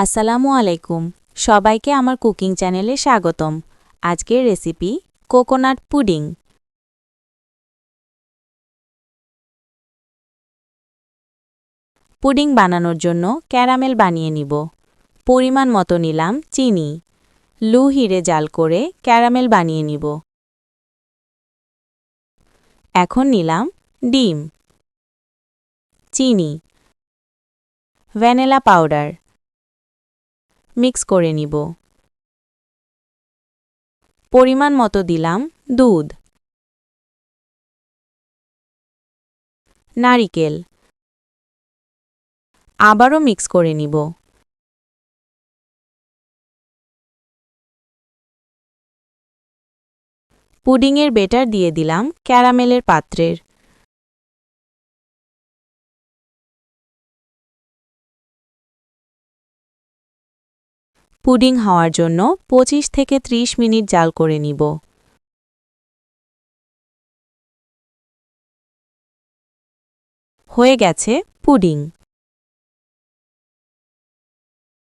আসসালামু আলাইকুম সবাইকে আমার কুকিং চ্যানেলে স্বাগতম। আজকের রেসিপি কোকোনাট পুডিং। পুডিং বানানোর জন্য ক্যারামেল বানিয়ে নিব। পরিমাণ মতো নিলাম চিনি। লো হিটে জাল করে ক্যারামেল বানিয়ে নিব। এখন নিলাম ডিম, চিনি, ভ্যানিলা পাউডার। মিক্স করে নিব। পরিমাণ মতো দিলাম দুধ, নারিকেল। আবারও মিক্স করে নিব। পুডিংয়ের বেটার দিয়ে দিলাম ক্যারামেলের পাত্রের। পুডিং হওয়ার জন্য ২৫ থেকে ৩০ মিনিট জাল করে নিব। হয়ে গেছে পুডিং।